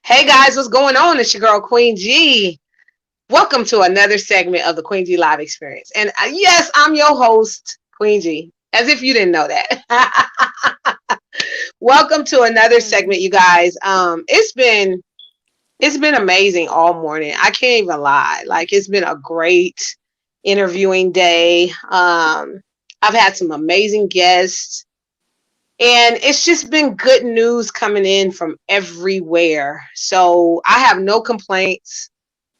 Hey guys, what's going on? It's your girl Queen G. Welcome to another segment of the Queen G Live Experience. And yes, I'm your host, Queen G, as if you didn't know that. Welcome to another segment, you guys. It's been amazing all morning. I can't even lie. Like it's been a great interviewing day. I've had some amazing guests. And it's just been good news coming in from everywhere. So I have no complaints.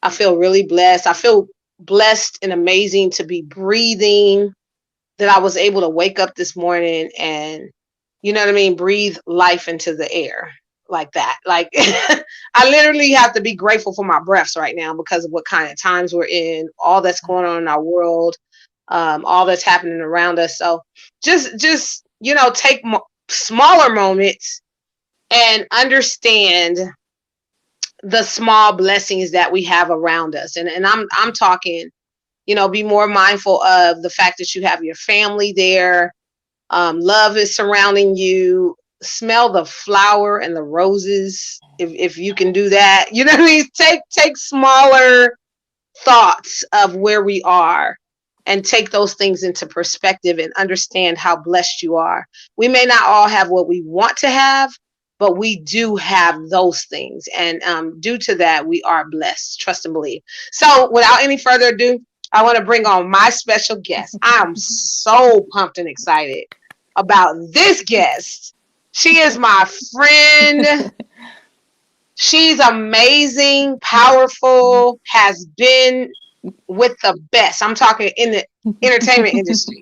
I feel really blessed. I feel blessed and amazing to be breathing, that I was able to wake up this morning and, you know what I mean, breathe life into the air like that. Like I literally have to be grateful for my breaths right now because of what kind of times we're in, all that's going on in our world, all that's happening around us. So just take smaller moments and understand the small blessings that we have around us. And I'm talking, be more mindful of the fact that you have your family there. Love is surrounding you. Smell the flower and the roses if you can do that. You know what I mean? Take smaller thoughts of where we are and take those things into perspective and understand how blessed you are. We may not all have what we want to have, but we do have those things. And due to that, we are blessed. Trust and believe. So without any further ado, I want to bring on my special guest. I'm so pumped and excited about this guest. She is my friend. She's amazing, powerful, has been with the best. I'm talking in the entertainment industry.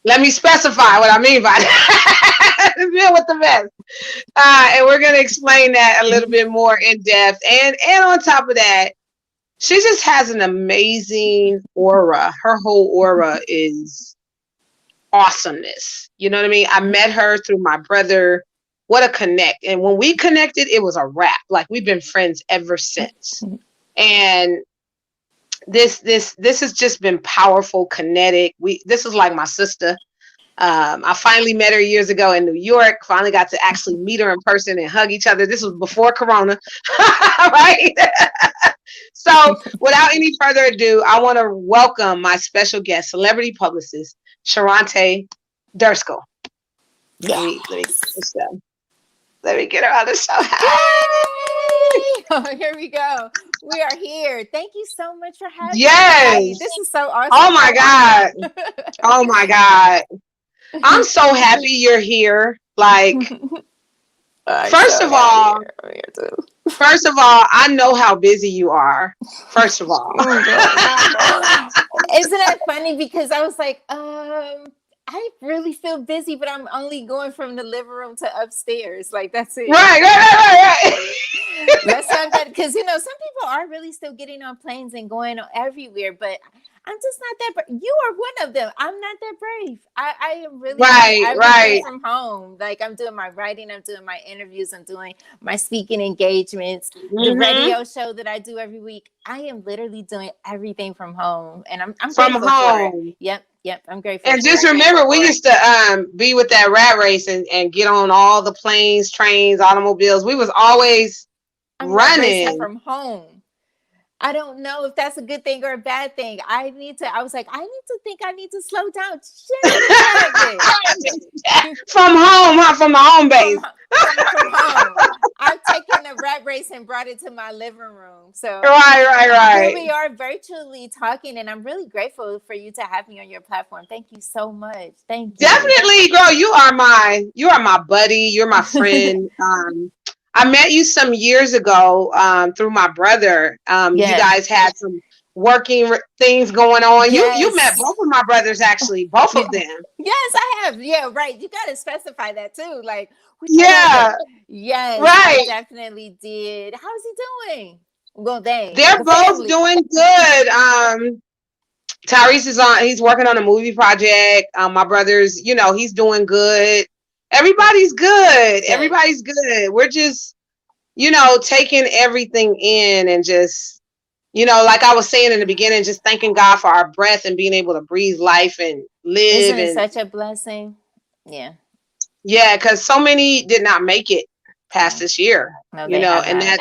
Let me specify what I mean by that. Been with the best. And we're going to explain that a little bit more in depth. And on top of that, she just has an amazing aura. Her whole aura is awesomeness. You know what I mean? I met her through my brother. What a connect. And when we connected, it was a wrap. Like we've been friends ever since. And this has just been powerful, kinetic. This is like my sister. I finally met her years ago in New York. Finally got to actually meet her in person and hug each other. This was before Corona, right? So without any further ado, I want to welcome my special guest, celebrity publicist, Sheronte Dirkskell. Let me get her on the show. Oh, here we go. We are here. Thank you so much for having me. This is so awesome. Oh my God. Oh my God. I'm so happy you're here. Like, first of all, I know how busy you are. First of all. Isn't that funny? Because I was like, I really feel busy, but I'm only going from the living room to upstairs. Like, that's it. Right. Let's not that, because, some people are really still getting on planes and going everywhere, but I'm just not that brave. You are one of them. I'm not that brave. I am really right from home. Like I'm doing my writing, I'm doing my interviews, I'm doing my speaking engagements, the radio show that I do every week. I am literally doing everything from home, and I'm from grateful home. For it. Yep. I'm grateful. And just remember, we used to be with that rat race and get on all the planes, trains, automobiles. We was always running from home. I don't know if that's a good thing or a bad thing. I was like, I need to slow down. From home, huh? From the home base. From home. I've taken the rat race and brought it to my living room. So right. Here we are virtually talking, and I'm really grateful for you to have me on your platform. Thank you so much. Thank you. Definitely, girl. You are my buddy. You're my friend. I met you some years ago through my brother. You guys had some working things going on. Yes. You met both of my brothers, actually, both of them. Yes, I have. Yeah, right. You got to specify that too. Like, yes, right. I definitely did. How's he doing? Well, they're both doing good. Tyrese is he's working on a movie project. My brother's, he's doing good. Everybody's good. Okay. Everybody's good. We're just, taking everything in and just, like I was saying in the beginning, just thanking God for our breath and being able to breathe life and live. Isn't it such a blessing? Yeah. Yeah, because so many did not make it. past this year. No, You they know, have and not.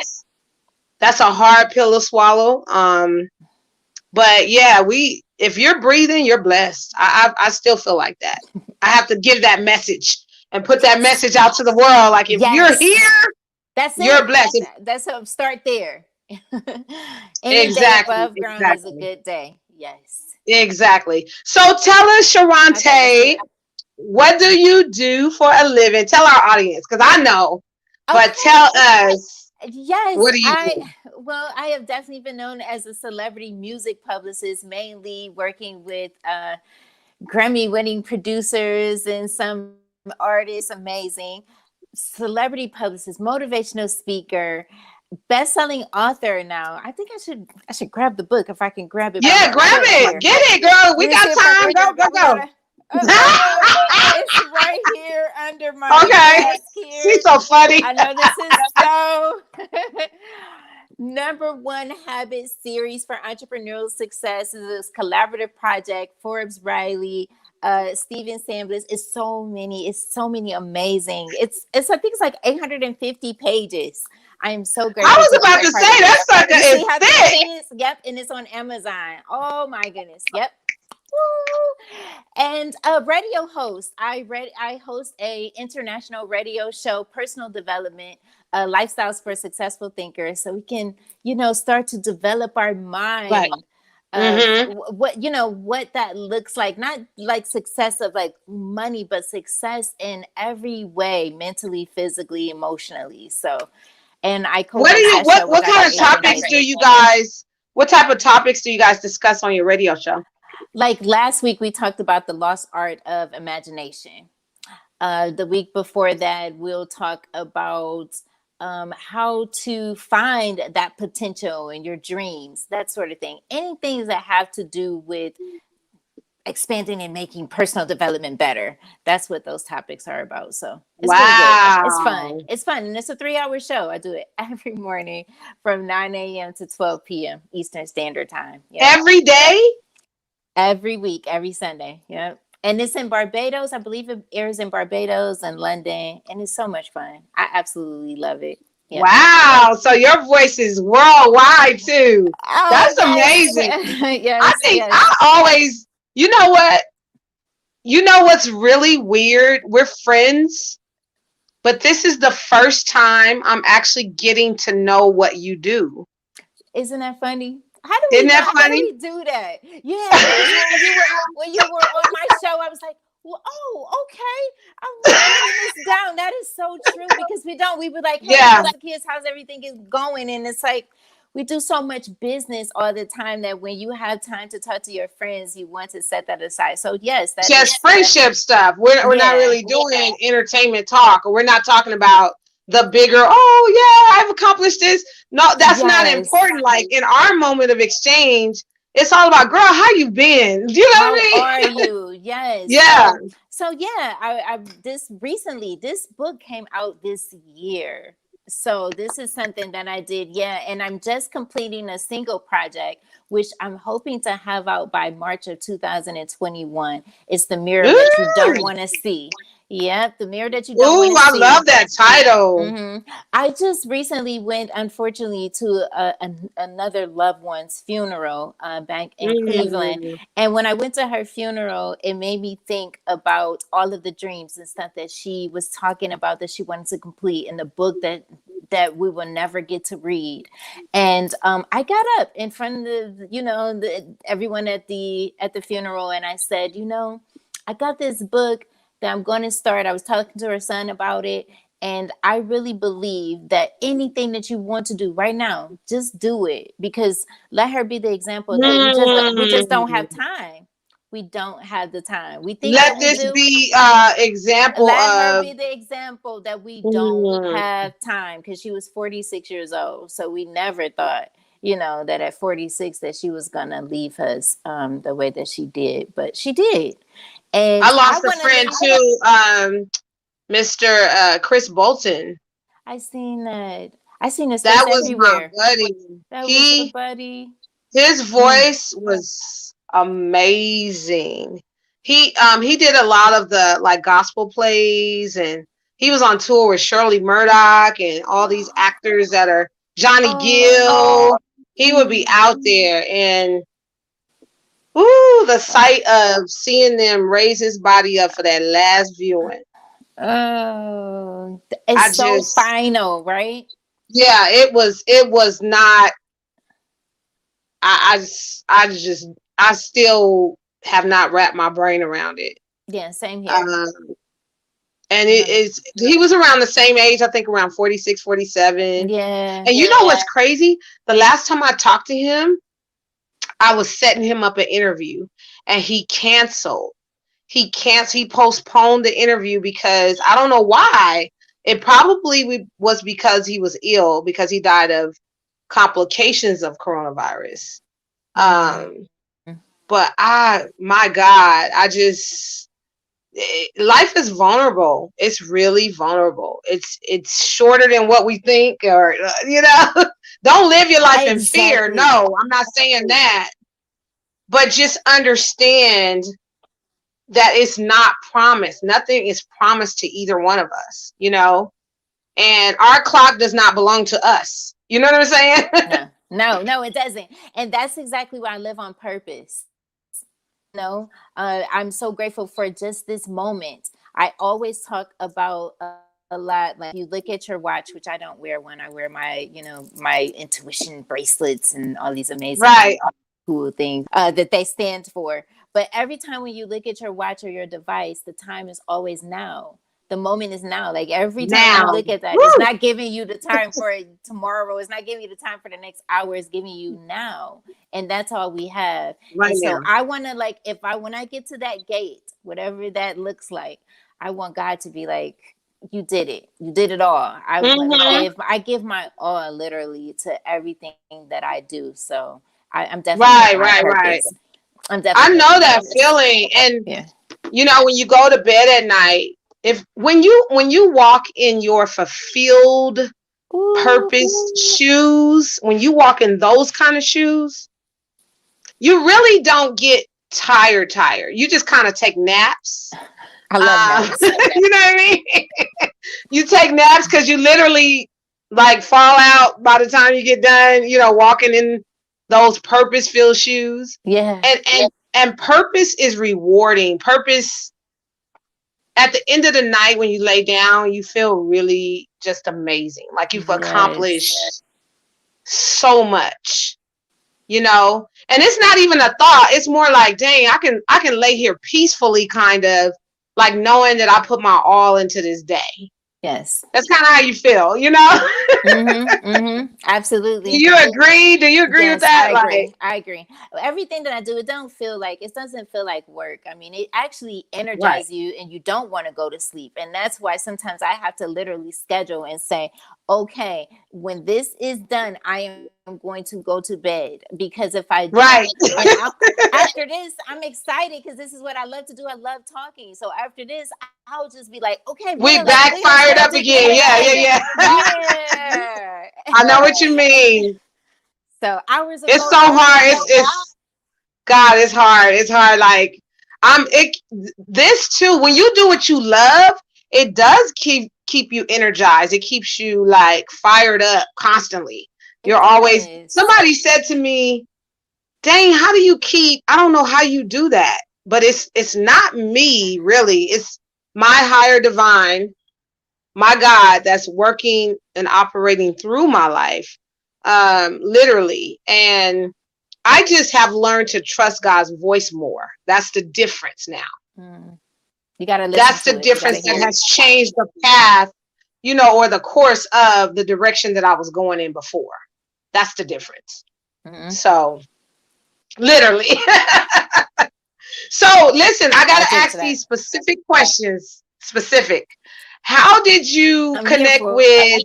that's a hard pill to swallow. But yeah, if you're breathing, you're blessed. I still feel like that. I have to give that message and put that Yes. message out to the world. Like if you're Yes. here, That's you're it. blessed. That's how start there. Any day Exactly, above ground is a exactly, good day. Yes. exactly. So tell us, Okay, let's do Sheronte, it. what do you do for a living? Tell our audience, because I know, but Okay. tell us, Yes, what do you do? I have definitely been known as a celebrity music publicist, mainly working with Grammy winning producers and some artists, amazing celebrity publicist, motivational speaker, best-selling author now. I should grab the book if I can grab it by Yeah, my grab shirt it. here. Get it, girl. Let We me see got if I time. can. Go, go, We gotta. go. It's right here under my Okay. desk She's here. so funny. I know this is so number one habit series for entrepreneurial success is this collaborative project. Forbes Riley, Steven Sambles. It's so many amazing. It's I think it's like 850 pages. I am so I grateful was to be about a to part of say it. that sucker You is see how thick thick. it is? Yep, and it's on Amazon. Oh my goodness. Yep. Woo. And a radio host. I host a international radio show, personal development, lifestyles for successful thinkers, so we can, start to develop our Right. mind of Mm-hmm. what that looks like, not like success of like money, but success in every way, mentally, physically, emotionally. So, and I co-host that show with What Dr. kind of Adrian topics David. do you guys what type of topics do you guys discuss on your radio show? Like last week, we talked about the lost art of imagination. The week before that, we'll talk about how to find that potential in your dreams, that sort of thing. Anything that have to do with expanding and making personal development better. That's what those topics are about. So it's really good. It's fun. Wow. It's fun. And it's a 3-hour show. I do it every morning from 9 a.m. to 12 p.m. Eastern Standard Time. Yep. Every day? Every week, every Sunday. Yep. And it's in Barbados. I believe it airs in Barbados and London. And it's so much fun. I absolutely love it. Yep. Wow. So your voice is worldwide too. Oh, That's yes. amazing. I Yes, think yes. I always, you know what? You know what's really weird? We're friends, but this is the first time I'm actually getting to know what you do. Isn't that funny? How do Isn't we that not? How do funny? we do that? Yeah, because when you were on my show, I was like, well, oh, okay. I'm writing this down. That is so true because we don't. We were like, hey, Yeah. how's the kids? How's everything is going? And it's like we do so much business all the time that when you have time to talk to your friends, you want to set that aside. So yes, that is Just friendship stuff. We're not yeah. really doing entertainment talk, or we're not talking about the bigger, oh yeah, I've accomplished this. No, that's not Yes. important. Like in our moment of exchange, it's all about, girl, how you been? Do you know How what I are mean? you? Yes. Yeah. So yeah, I this book came out this year. So this is something that I did, yeah, and I'm just completing a single project, which I'm hoping to have out by March of 2021. It's the mirror that you don't want to see. Yep, the mirror that you don't want Ooh, to I see. love that title. I just recently went, unfortunately, to another loved one's funeral back in Cleveland. Mm. And when I went to her funeral, it made me think about all of the dreams and stuff that she was talking about that she wanted to complete in the book that we will never get to read. And I got up in front of everyone at the funeral, and I said, I got this book that I'm going to start. I was talking to her son about it. And I really believe that anything that you want to do right now, just do it, because let her be the example that we just don't have time. We don't have the time. We think Let that we this do. be example Let her of be the example that we don't mm, have time, because she was 46 years old. So we never thought, that at 46 that she was going to leave us the way that she did. But she did. And I lost a want to friend leave. too, Mr. Chris Bolton. I seen that. I seen his That face was my everywhere. buddy. That was a buddy. His voice was amazing. He did a lot of the like gospel plays, and He was on tour with Shirley Murdoch and all these actors that are Johnny Gill. He would be out there, and the sight of seeing them raise his body up for that last viewing. Oh, it's so final, right? Yeah, it was not. I still have not wrapped my brain around it. Yeah, same here. And he was around the same age, I think around 46, 47. Yeah. And you know what's crazy? The last time I talked to him, I was setting him up an interview, and he canceled. He postponed the interview because I don't know why. It probably was because he was ill, because he died of complications of coronavirus. But my God, life is vulnerable. It's really vulnerable. It's shorter than what we think, or don't live your life in fear. No, I'm not saying that. But just understand that it's not promised. Nothing is promised to either one of us, and our clock does not belong to us. You know what I'm saying? No, it doesn't. And that's exactly why I live on purpose. I'm so grateful for just this moment. I always talk about a lot, like, you look at your watch, which I don't wear when I wear my, my intuition bracelets and all these amazing cool things that they stand for. But every time when you look at your watch or your device, the time is always now. The moment is now. Like, every time you look at that, it's not giving you the time for tomorrow. It's not giving you the time for the next hour. It's giving you now. And that's all we have. Right. And so I want to, when I get to that gate, whatever that looks like, I want God to be like, you did it. You did it all. I give my all, literally, to everything that I do. So I'm definitely right. I know that feeling. And when you go to bed at night, when you walk in your fulfilled purpose shoes, when you walk in those kind of shoes, you really don't get tired. You just kind of take naps. I love naps. You know what I mean? You take naps because you literally fall out by the time you get done, walking in those purpose-filled shoes. Yeah. And purpose is rewarding. Purpose, at the end of the night, when you lay down, you feel really just amazing. Like you've accomplished so much, and it's not even a thought. It's more like, dang, I can lay here peacefully, kind of like knowing that I put my all into this day. Yes. That's kind of how you feel, Absolutely. Do you agree? Do you agree with that? I agree. Everything that I do, it doesn't feel like work. I mean, it actually energizes you, and you don't want to go to sleep. And that's why sometimes I have to literally schedule and say, okay, when this is done, I am going to go to bed, because if I do, after this, I'm excited because this is what I love to do. I love talking. So after this, I'll just be like, okay, we backfired up again. Yeah. I know what you mean. So hours. It's so hard. It's hard. It's hard. Like this too. When you do what you love, it does keep you energized. It keeps you fired up constantly. You're always. Somebody said to me, "Dang, how do you keep?" I don't know how you do that, but it's not me really. It's my higher divine, my God, that's working and operating through my life, literally. And I just have learned to trust God's voice more. That's the difference now. You gotta listen. That's the difference that has changed the path, or the course of the direction that I was going in before. That's the difference. So, literally. So, listen, I got to ask these specific questions. How did you connect with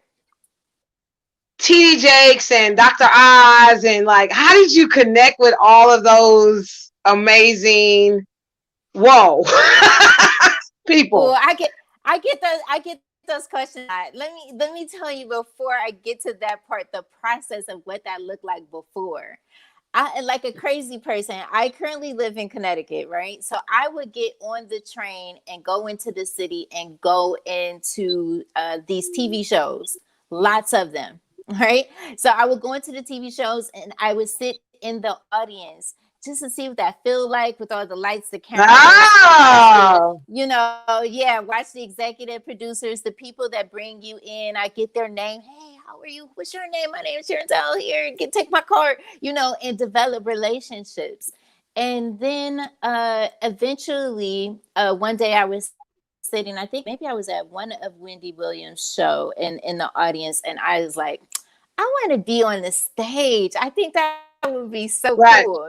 T.D. Jakes and Dr. Oz? And how did you connect with all of those amazing, people? Well, I get those questions. Let me tell you, before I get to that part, the process of what that looked like before. I like a crazy person. I currently live in Connecticut, right? So I would get on the train and go into the city and go into these TV shows, lots of them, right? So I would go into the TV shows and I would sit in the audience just to see what that feel like with all the lights, the cameras, watch the, Oh, yeah, watch the executive producers, the people that bring you in. I get their name. Hey, how are you? What's your name? My name is Sheronte here. Take my card, and develop relationships. And then eventually, one day I was sitting, I think maybe I was at one of Wendy Williams' show in the audience, and I was like, I want to be on the stage. I think that would be so right. cool,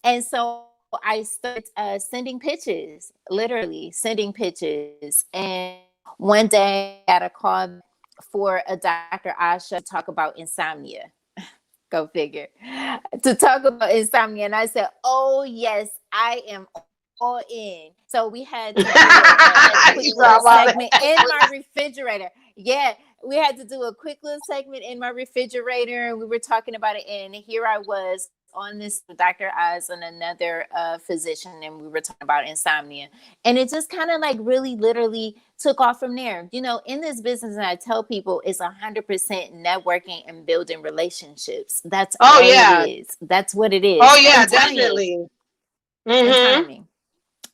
And so I started sending pitches, literally sending pitches. And one day I got a call for a Dr. Oz show to talk about insomnia. Go figure. To talk about insomnia. And I said, oh, yes, I am all in. So we had to do a quick little segment in my refrigerator. Yeah, we had to do a quick little segment in my refrigerator. And we were talking about it. And here I was on this with Dr. Oz and another physician. And we were talking about insomnia. And it just kind of like really literally took off from there. In this business, and I tell people, it's 100% networking and building relationships. That's all it is. That's what it is. Oh yeah, definitely. And timing.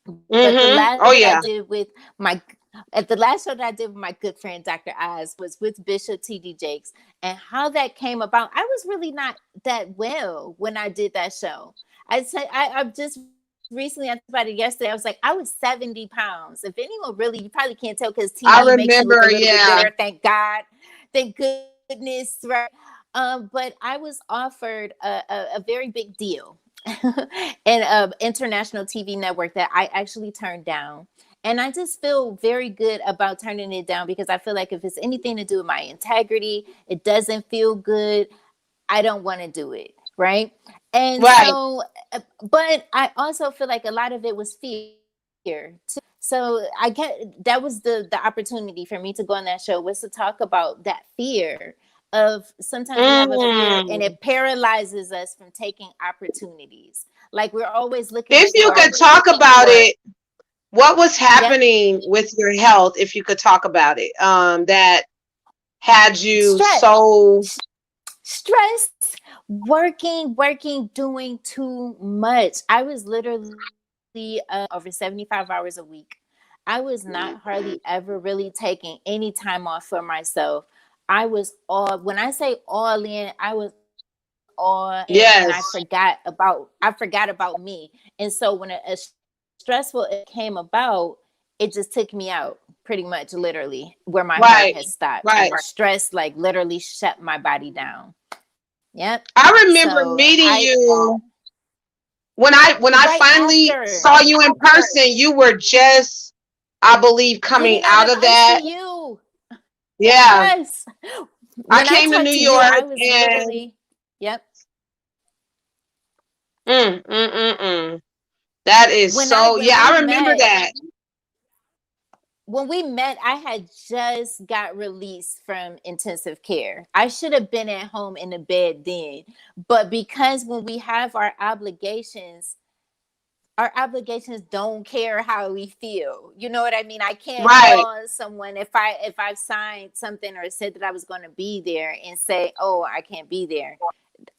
But the last I did with the last show that I did with my good friend Dr. Oz was with Bishop T.D. Jakes, and how that came about. I was really not that well when I did that show. I've just recently, I talked about it yesterday. I was like, I was 70 pounds. If anyone really, you probably can't tell because TV makes you look a little bit better. Thank God, thank goodness, right? But I was offered a very big deal. And an international TV network that I actually turned down. And I just feel very good about turning it down because I feel like if it's anything to do with my integrity, it doesn't feel good, I don't want to do it. Right. And so, but I also feel like a lot of it was fear too. So that was the opportunity for me to go on that show, was to talk about that fear of sometimes we have a fear and it paralyzes us from taking opportunities. Like we're always looking. If you could talk about it, what was happening with your health? If you could talk about it, that had you so stressed, working, doing too much. I was literally over 75 hours a week. I was not hardly ever really taking any time off for myself. I was when I say all in, I was all in, and I forgot about me. And so when a stressful it came about, it just took me out pretty much, literally, where my heart has stopped. And stress like literally shut my body down. Yep. I remember meeting you when I finally saw you in person. You were just, I believe, coming out of that. Yeah. Yes. I came to New York and yep. That is I remember that. When we met, I had just got released from intensive care. I should have been at home in the bed then. But because when we have our obligations don't care how we feel. You know what I mean? I can't call someone if I've signed something or said that I was going to be there and say, oh, I can't be there.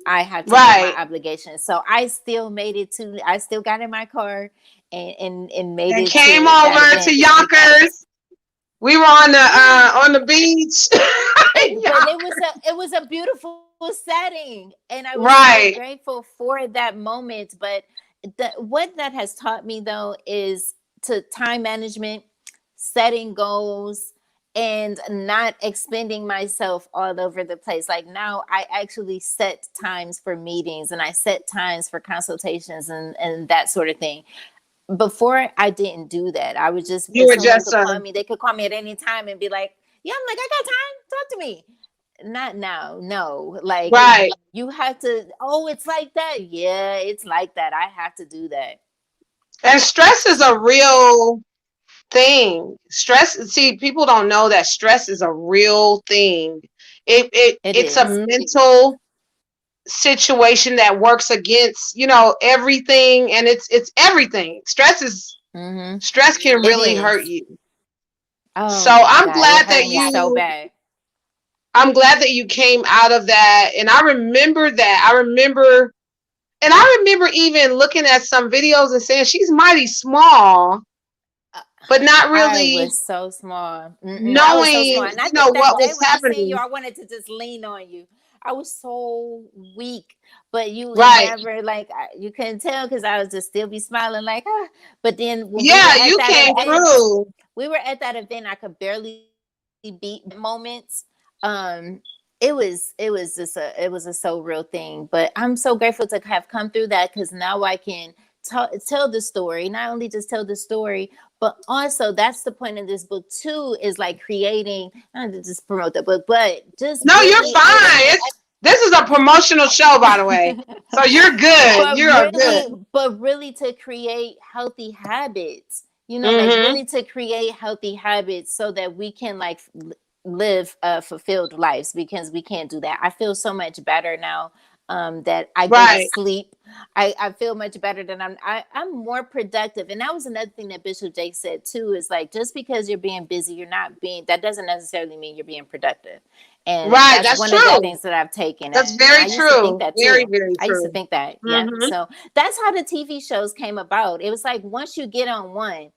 I have to make my obligations. So I still made it I still got in my car and made it. Came over to Yonkers. We were on the beach. But it was a beautiful setting. And I was so grateful for that moment. But what that has taught me, though, is to time management, setting goals, and not expending myself all over the place. Like now I actually set times for meetings and I set times for consultations and that sort of thing. Before I didn't do that. I was just, they could call me at any time and be like, yeah, I'm like, I got time. Talk to me. Not now. No, like you have to, it's like that. Yeah, it's like that. I have to do that. And stress is a real thing. People don't know that stress is a real thing. It's a mental situation that works against, everything, and it's everything. Stress can It really hurt is. you. So Oh my God, it hurt me so bad. I'm glad that you came out of that. And I remember that. And I remember even looking at some videos and saying she's mighty small, but not I really was so small. I was so small. knowing, And I think that what day was when I seen you, happening. I wanted to just lean on you. I was so weak, but you would Right. never you couldn't tell because I was just still be smiling like, ah. But then when we were Yeah, at you that came event, through. I could barely beat moments. It was a so real thing. But I'm so grateful to have come through that because now I can tell the story. Not only just tell the story, but also that's the point of this book too. Is like creating. Not to just promote the book, but just No, you're really. fine. This is a promotional show, by the way. So you're good. You're good. But really to create healthy habits. Like Mm-hmm. really to create healthy habits so that we can live fulfilled lives because we can't do that. I feel so much better now that I go to sleep. I feel much better than I'm more productive. And that was another thing that Bishop Jake said too, is like, just because you're being busy, that doesn't necessarily mean you're being productive. And that's one of the things that I've taken. That's And very I used to think true. that Very, too. very I used to true. think that. Yeah. Mm-hmm. So that's how the TV shows came about. It was like once you get on one,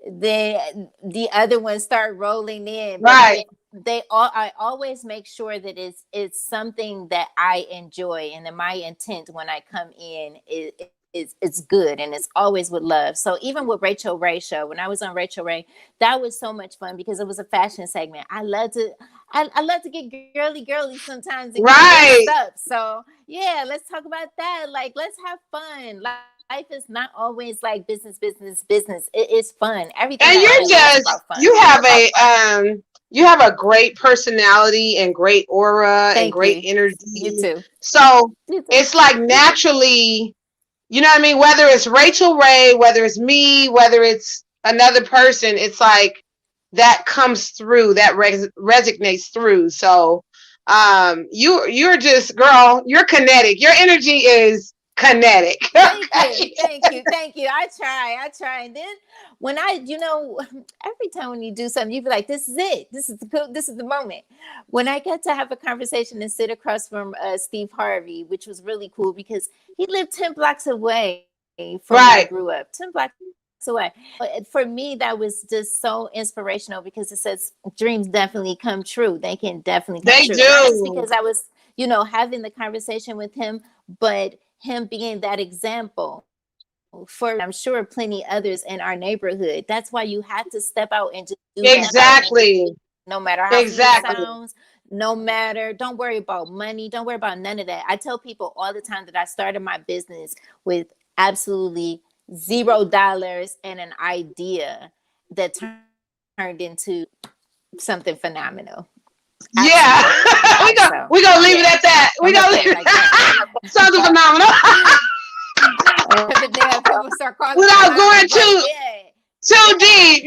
then the other ones start rolling in. Right. I always make sure that it's something that I enjoy, and that my intent when I come in is it's good, and it's always with love. So even with Rachel Ray show, when I was on Rachel Ray, that was so much fun because it was a fashion segment. I love to get girly sometimes and get dressed up. So yeah, let's talk about that. Like, let's have fun. Life is not always like business. It is fun. Everything And I do is about fun. you have a great personality and great aura and Thank great you. energy. You too. So You too. it's like naturally, you know what I mean? Whether it's Rachel Ray, whether it's me, whether it's another person, it's like that comes through, that resonates through. So you're just, girl, you're kinetic. Your energy is kinetic. Thank you. I try. And then when every time when you do something, you be like, this is it. This is the moment. When I get to have a conversation and sit across from Steve Harvey, which was really cool because he lived 10 blocks away from where I grew up. 10 blocks away. But for me, that was just so inspirational because it says dreams definitely come true. They can definitely come true. Do. Not just because I was, having the conversation with him, but him being that example for, I'm sure, plenty others in our neighborhood. That's why you had to step out and just do exactly. No matter how it sounds, don't worry about money. Don't worry about none of that. I tell people all the time that I started my business with absolutely $0 and an idea that turned into something phenomenal. Yeah. We're gonna leave it at that. We're gonna leave it like that. Something phenomenal. Without going too deep,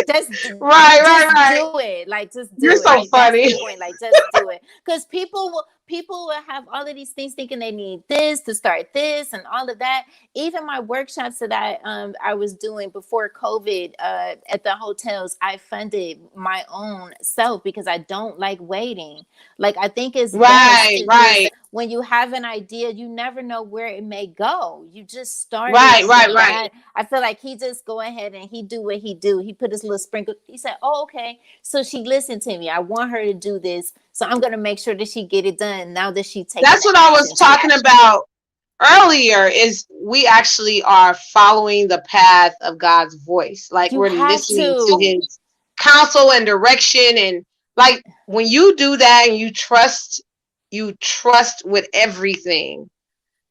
Just right. Do it. Like, just do You're it. so funny. That's the point. Like, just do it. Because people will have all of these things thinking they need this to start this and all of that. Even my workshops that I was doing before COVID at the hotels, I funded my own self because I don't like waiting. Like, I think it's right. When you have an idea, you never know where it may go. You just start. Right. I feel like he just go ahead and he do what he do. He put his little sprinkle. He said, "Oh, okay." So she listened to me. I want her to do this, so I'm gonna make sure that she get it done. Now that she takes. That's what I was talking about earlier. Is we actually are following the path of God's voice. Like, we're listening to His counsel and direction, and like when you do that and you trust with everything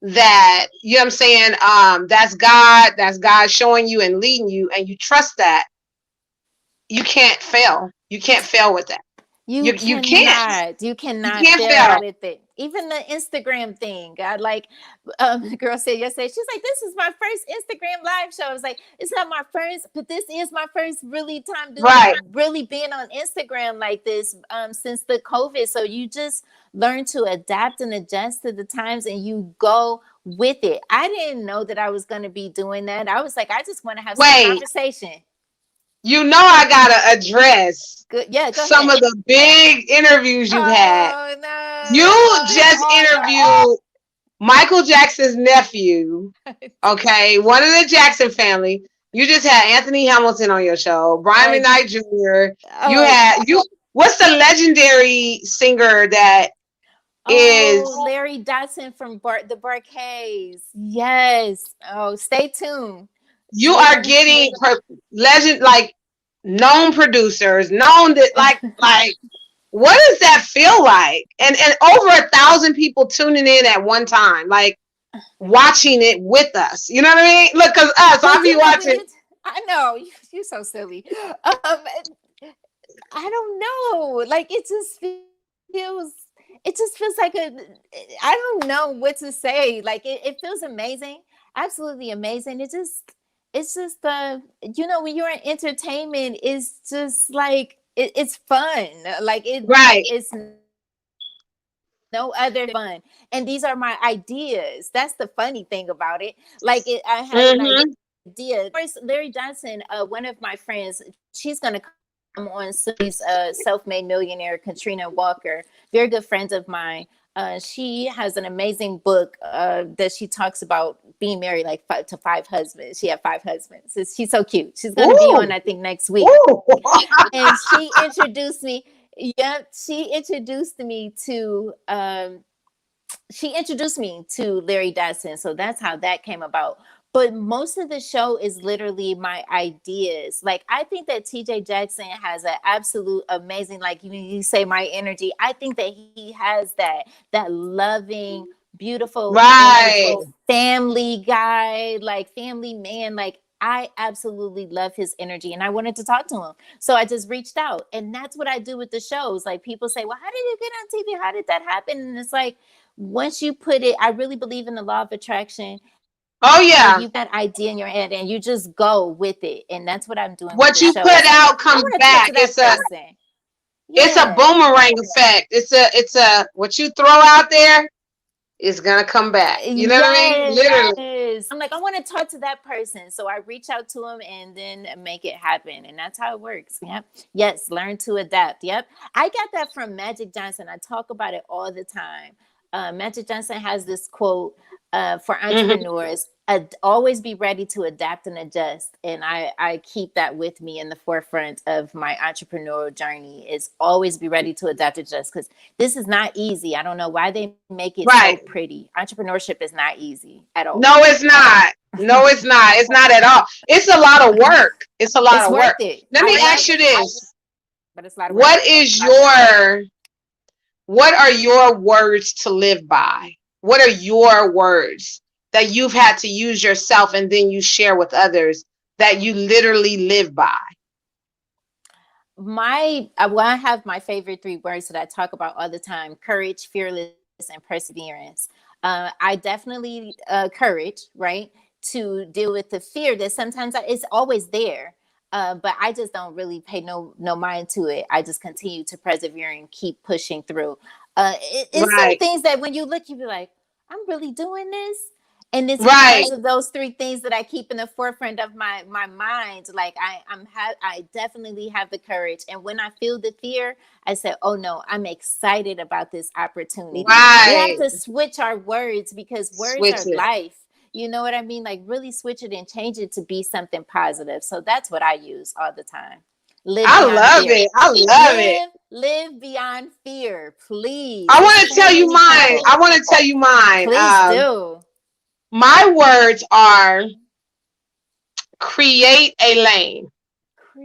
that, you know what I'm saying, that's God showing you and leading you, and you trust that, you can't fail with that. You can't. You You cannot can't fail fail. with it. Even the Instagram thing. I like the girl said yesterday, she's like, this is my first Instagram live show. I was like, it's not my first, but this is my first really time doing Right. really being on Instagram like this since the COVID. So you just learn to adapt and adjust to the times and you go with it. I didn't know that I was gonna be doing that. I was like, I just want to have some Wait, conversation. I gotta address Good. Yeah, go some ahead. of the big interviews you've had. Oh You just no. interviewed Michael Jackson's nephew. Okay, one of the Jackson family. You just had Anthony Hamilton on your show, Brian McKnight Jr. You had what's the legendary singer that is Larry Dodson from the Barcades. Yes. Oh, stay tuned. you are getting legend like known producers, known that like what does that feel like? And over 1,000 people tuning in at one time, like watching it with us. You know what I mean? Look, cause I'll be watching. I know you're so silly. I don't know. Like it just feels like I don't know what to say. Like it feels amazing, absolutely amazing. It's just when you're in entertainment, it's just like it's fun. Like it's no other fun. And these are my ideas. That's the funny thing about it. Like I had an idea. Of course, Larry Johnson, one of my friends, she's gonna come on soon. She's self-made millionaire, Katrina Walker, very good friend of mine. She has an amazing book that she talks about being married like 5 husbands. She had 5 husbands. She's so cute. She's going to be on, I think, next week. And she introduced me. Yep, she introduced me to Larry Dodson. So that's how that came about. But most of the show is literally my ideas. Like, I think that TJ Jackson has an absolute amazing, like you say, my energy. I think that he has that loving, beautiful, family guy, like family man. Like, I absolutely love his energy and I wanted to talk to him. So I just reached out. And that's what I do with the shows. Like, people say, well, how did you get on TV? How did that happen? And it's like, once you put it, I really believe in the law of attraction. Oh yeah, you got idea in your head and you just go with it, and that's what I'm doing. What you put out comes back. It's a boomerang effect. It's a what you throw out there is gonna come back. You know what I mean? Literally. I'm like, I want to talk to that person, so I reach out to him and then make it happen, and that's how it works. Yep. Yes, learn to adapt. Yep, I got that from Magic Johnson. I talk about it all the time. Magic Johnson has this quote for entrepreneurs: always be ready to adapt and adjust. And I keep that with me in the forefront of my entrepreneurial journey, is always be ready to adapt and adjust, because this is not easy. I don't know why they make it so pretty. Entrepreneurship is not easy at all. No, it's not. No, it's not. It's not at all. It's a lot of work. It's a lot of work. Let me ask you this. But it's a lot of work. What are your words to live by? What are your words that you've had to use yourself and then you share with others that you literally live by? I have my favorite 3 words that I talk about all the time: courage, fearless, and perseverance. I definitely courage, right? To deal with the fear that sometimes it's always there. But I just don't really pay no mind to it. I just continue to persevere and keep pushing through. It's some things that when you look, you be like, I'm really doing this. And it's because of those 3 things that I keep in the forefront of my mind. Like I definitely have the courage. And when I feel the fear, I say, oh no, I'm excited about this opportunity. We have to switch our words, because words are life. You know what I mean? Like, really switch it and change it to be something positive. So that's what I use all the time. I love it. Live beyond fear, please. I want to tell you mine. Please do. My words are create a lane.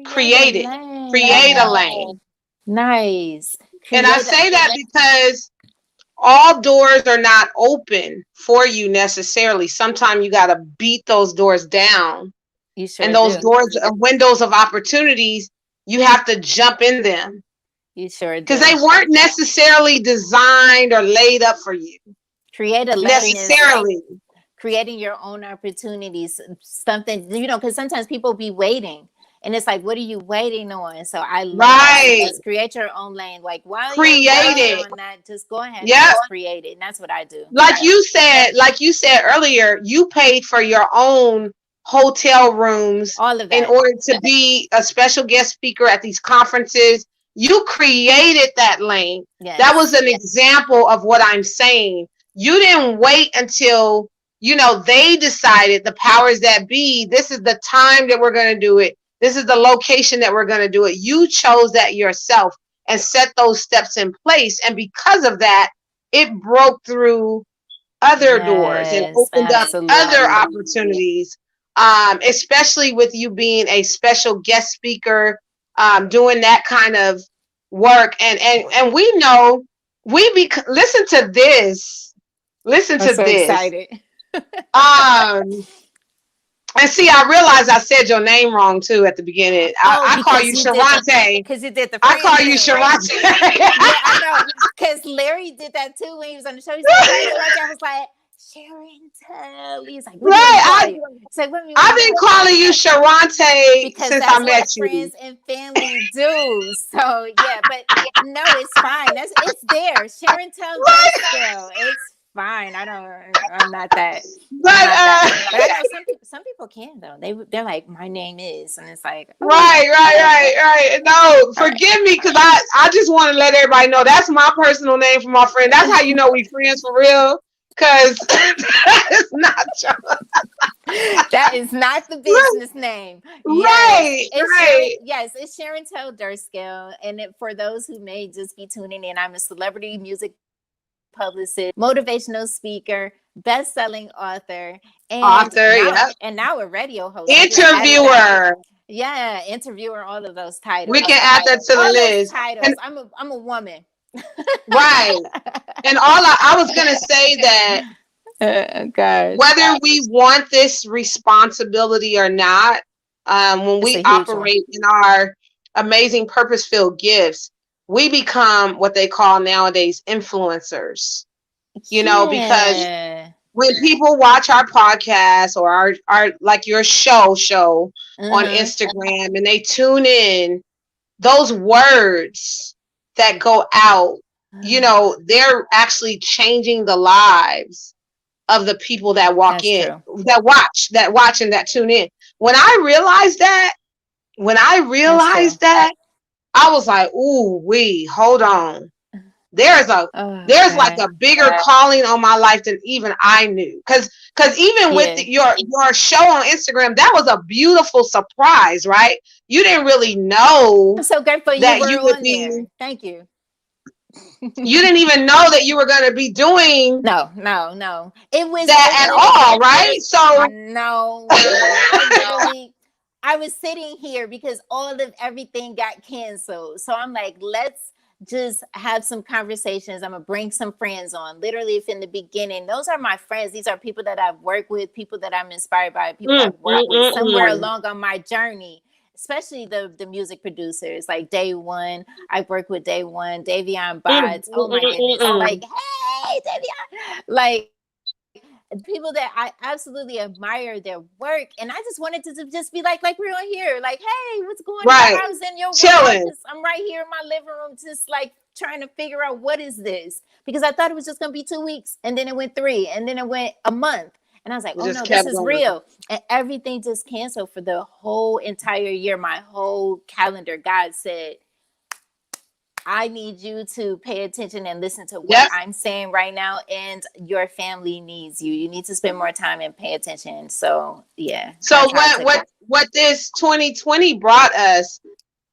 Create a lane. Nice. And I say that because all doors are not open for you necessarily. Sometimes you got to beat those doors down. You sure and those doors are windows of opportunities. You have to jump in them. You sure Because do. they weren't necessarily designed or laid up for you. Create a necessarily. Creating your own opportunities, something, you know, because sometimes people be waiting. And it's like, what are you waiting on? So I love just create your own lane. Like while you're waiting on that, just go ahead and just create it. And that's what I do. Like you said earlier, you paid for your own hotel rooms, all of that, in order to be a special guest speaker at these conferences. You created that lane. Yes. That was an example of what I'm saying. You didn't wait until, you know, they decided, the powers that be, this is the time that we're going to do it. This is the location that we're going to do it. You chose that yourself and set those steps in place. And because of that, it broke through other doors and opened up other opportunities, especially with you being a special guest speaker, doing that kind of work. And we know, listen to this. Listen to this. Excited. And see, I realized I said your name wrong too at the beginning. I call you Sheronte. Because you did the. I call you Sheronte. Yeah, I know. Because Larry did that too when he was on the show. He said, I was like, Sheronte. He's like, right. I've been calling you Sheronte since I met you. Friends and family do. So yeah, but no, it's fine. It's there. Sheronte Dirkskell. It's fine. I'm not that. But I know some people can though. They're like, my name is, and it's like, oh. Right. No, forgive me, because I just want to let everybody know that's my personal name for my friend. That's how you know we friends for real. Because it's not that is not the business name. Right. Yes, it's Sheronte Dirkskell. And for those who may just be tuning in, I'm a celebrity music publicist, motivational speaker, best-selling author, and now a radio host, interviewer. Yeah, interviewer. All of those titles. We can add that to the list. Titles. I'm a woman. Right. And I was gonna say that whether we want this responsibility or not, when we operate in our amazing purpose-filled gifts, we become what they call nowadays influencers. You know, because when people watch our podcast or our like your show on Instagram, and they tune in, those words that go out, you know, they're actually changing the lives of the people that walk in, that watch and that tune in. When I realized that, I was like, ooh, hold on. There's like a bigger calling on my life than even I knew. Cause even with your show on Instagram, that was a beautiful surprise, right? You didn't really know. I'm so grateful you would be there. Thank you. You didn't even know that you were going to be doing no. It was that at all, right? So no. I was sitting here because everything got canceled. So I'm like, let's just have some conversations. I'm gonna bring some friends on. Literally, if in the beginning, those are my friends. These are people that I've worked with, people that I'm inspired by, people I've worked with somewhere along on my journey. Especially the music producers, like Day One. I've worked with Day One, Davion Bods. Oh my goodness! Like, hey, Davion, like people that I absolutely admire their work, and I just wanted to just be like we're on here, like, hey, what's going on? I was in your chilling. I'm right here in my living room, just like trying to figure out what is this, because I thought it was just gonna be 2 weeks, and then it went 3, and then it went a month. And I was like, oh no, this is real. And everything just canceled for the whole entire year. My whole calendar, God said, I need you to pay attention and listen to what I'm saying right now. And your family needs you. You need to spend more time and pay attention. So, yeah. So what this 2020 brought us,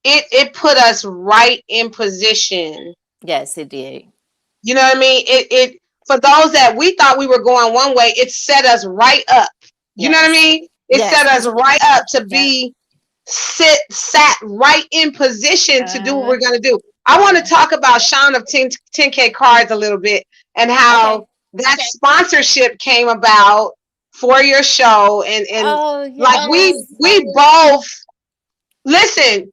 it put us right in position. Yes, it did. You know what I mean? It for those that we thought we were going one way, it set us right up. You know what I mean? It set us right up to be sat right in position to do what we're going to do. I want to talk about Sean of 10K Cards a little bit, and how that sponsorship came about for your show. And like we both, listen,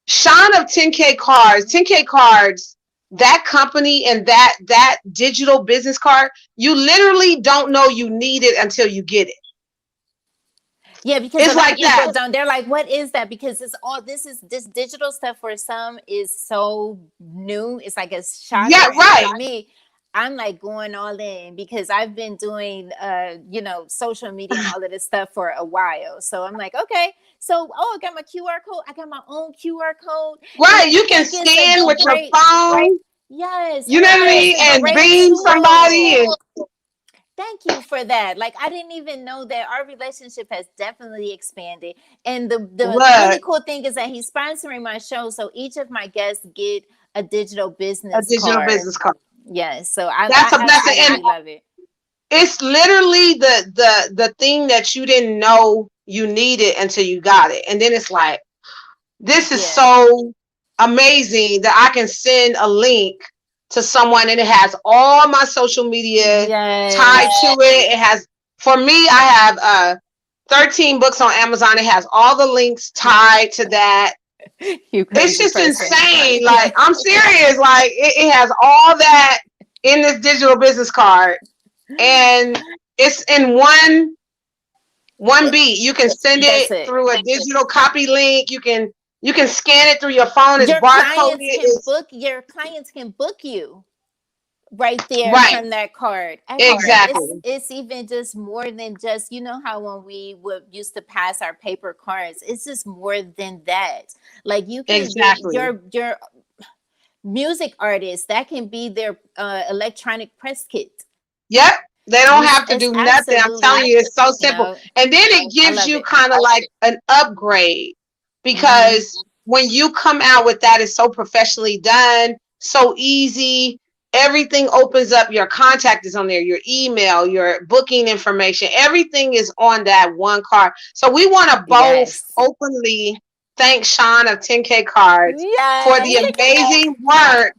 Sean of 10K Cards, 10K Cards, that company and that digital business card, you literally don't know you need it until you get it. Yeah, because it's a lot of people don't. They're like, "What is that?" Because it's all this digital stuff for some is so new. It's like a shocker. Yeah, right. For me, I'm like going all in because I've been doing, social media and all of this stuff for a while. So I'm like, okay, so I got my QR code. I got my own QR code. Right, you can scan with your phone. Yes, you know what I mean, and beam somebody. Thank you for that. Like, I didn't even know that our relationship has definitely expanded. And the really cool thing is that he's sponsoring my show, so each of my guests get a digital business card. Yes, so that's a blessing. I really love it. It's literally the thing that you didn't know you needed until you got it, and then it's like, this is so amazing that I can send a link to someone and it has all my social media tied to it. It has, for me, I have 13 books on Amazon. It has all the links tied to that. It's just insane. Like, I'm serious. Like, it has all that in this digital business card, and it's in one beat. You can send it through a digital copy link. You can scan it through your phone. It's barcoded. Your clients can book you right there from that card. Exactly. It's even just more than just, you know how when we used to pass our paper cards, it's just more than that. Like, you can your music artists, that can be their electronic press kit. Yep. They don't have to do nothing. I'm telling you, it's so simple. And then it gives you kind of like an upgrade, because when you come out with that, it's so professionally done, so easy. Everything opens up. Your contact is on there, your email, your booking information, everything is on that one card. So we want to both openly thank Sean of 10K Cards for the amazing work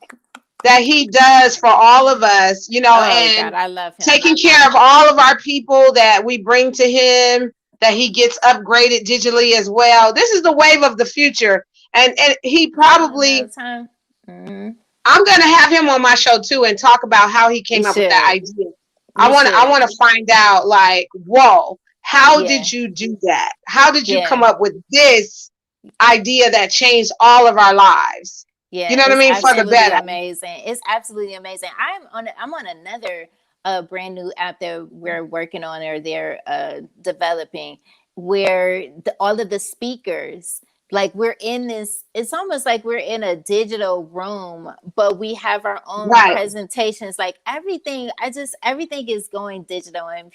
that he does for all of us, and God, I love him. Taking care of all of our people that we bring to him, that he gets upgraded digitally as well. This is the wave of the future. And he probably, I'm going to have him on my show too and talk about how he came up with that idea. I want to find out, like, whoa, how did you do that? How did you come up with this idea that changed all of our lives? Yeah, you know what I mean? For the better. Amazing. It's absolutely amazing. I'm on another brand new app that we're working on, or they're developing, where all of the speakers, like, we're in this, it's almost like we're in a digital room, but we have our own presentations. Like, everything is going digital, and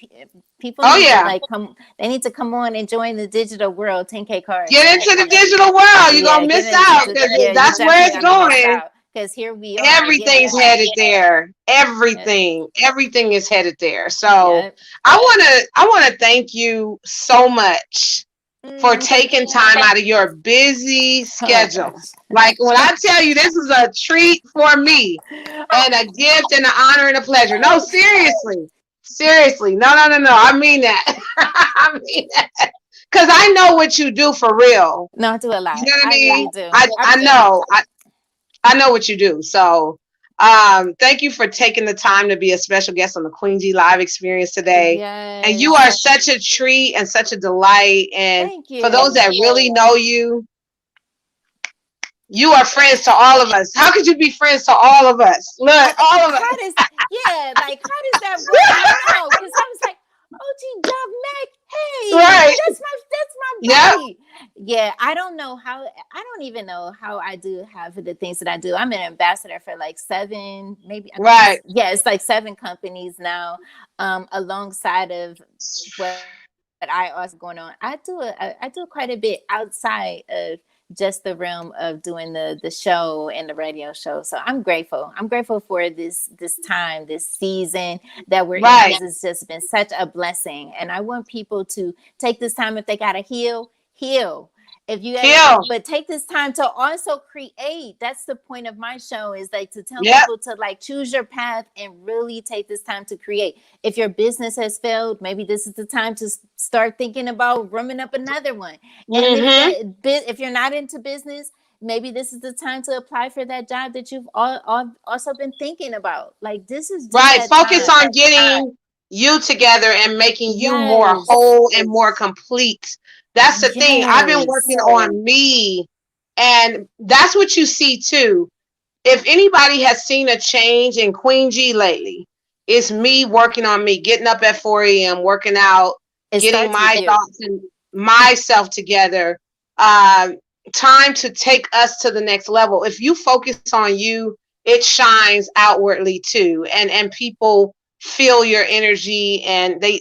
people need to they need to come on and join the digital world. 10K Cards. Get into the digital world. You're going to miss out, because that's where it's going. Because here we are. Everything's headed there. Everything is headed there. So I want to thank you so much for taking time out of your busy schedule. Like, when I tell you, this is a treat for me, and a gift and an honor and a pleasure. No, seriously. No. I mean that. I mean that. Because I know what you do for real. No, I do a lot. You know what I mean? Really do. I know. I know what you do. So thank you for taking the time to be a special guest on the Queen G Live Experience today. Yes. And you are such a treat and such a delight. And for those that really know you, you are friends to all of us. How could you be friends to all of us? Look, all of us. How does that work? I know, because I was like, OG Dub Mac, hey, that's my buddy. Yeah, I don't even know how I do half of the things that I do. I'm an ambassador for like 7, maybe. It's like 7 companies now, alongside of what I also going on. I do quite a bit outside of just the realm of doing the show and the radio show. So I'm grateful. I'm grateful for this time, this season that we're in. It's just been such a blessing. And I want people to take this time, if they gotta heal. If you but take this time to also create. That's the point of my show, is like to tell people to like choose your path and really take this time to create. If your business has failed, maybe this is the time to start thinking about rooming up another one. And if you're not into business, maybe this is the time to apply for that job that you've also been thinking about. Like, this is just right. that Focus time. on getting you together and making you more Yes. whole and more complete. That's the thing. I've been working Yes. on me, and that's what you see too. If anybody has seen a change in Queen G lately, it's me working on me, getting up at 4 a.m., working out, It getting starts with my you. thoughts and myself together. Time to take us to the next level. If you focus on you, it shines outwardly too, and people feel your energy, and they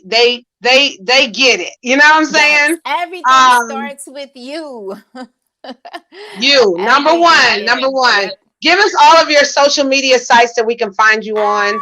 get it. You know what I'm saying? Yes. Everything starts with you. You number one, number Everything. one. Yep. Give us all of your social media sites that we can find you on,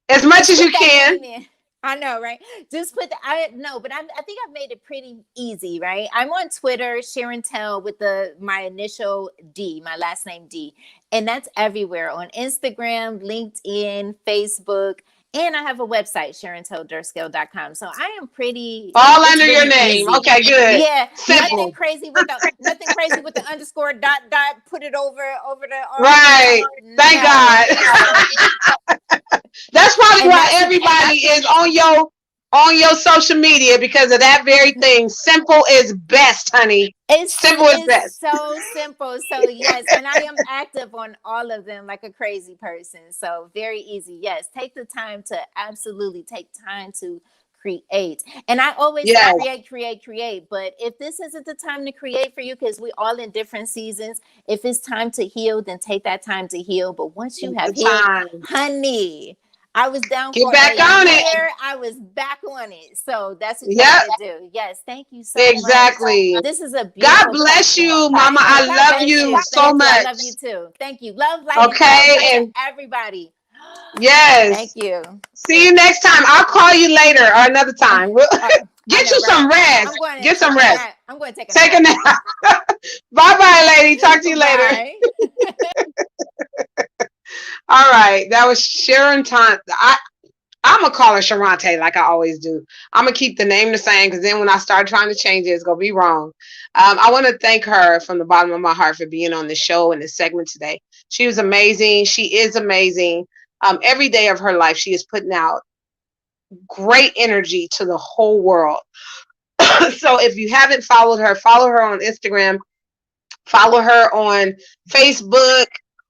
as much Just as you put that can. name in. I know, right? Just put the, I no, but I think I've made it pretty easy, right? I'm on Twitter, Sheronte with my initial D, my last name D, and that's everywhere on Instagram, LinkedIn, Facebook, and I have a website, SheronteDirkskell.com. So I am pretty. All It's under your really name. easy. Okay, good. Yeah, Simple. nothing crazy with the underscore dot. Put it over the Right. Thank no. God. That's probably And why that's everybody is on your social media, because of that very thing. Simple is best, honey. Simple is it's best. so simple. So yes, and I am active on all of them like a crazy person. So very easy. Yes, take the time to absolutely take time to create. And I always Yes. say create. But if this isn't the time to create for you, because we all in different seasons, if it's time to heal, then take that time to heal. But once you have The healed, time. honey, I was down Get for back a on it. year. I was back on it. So that's what you Yep. got to do. Yes. Thank you so Exactly. much. This is a God beautiful bless platform. you, Mama. Thank you. I God love bless you so Thank you. I much. love you too. Thank you. Love, light, and Okay, love and to everybody. yes. Thank you. See you next time. I'll call you later or another time. I Get know, you right? some rest. I'm going to Get some take a rest. nap. I'm going to take a Take a nap. nap. Bye, lady. Talk to you later. Bye. All right. That was Sheronte. I'm going to call her Sheronte like I always do. I'm going to keep the name the same, because then when I start trying to change it, it's going to be wrong. I want to thank her from the bottom of my heart for being on the show and this segment today. She was amazing. She is amazing. Every day of her life, she is putting out great energy to the whole world. So if you haven't followed her, follow her on Instagram, follow her on Facebook,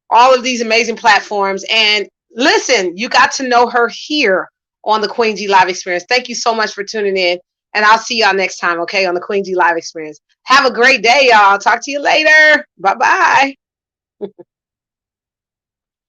all of these amazing platforms. And listen, you got to know her here on the Queen G Live Experience. Thank you so much for tuning in. And I'll see y'all next time, okay, on the Queen G Live Experience. Have a great day, y'all. Talk to you later. Bye-bye.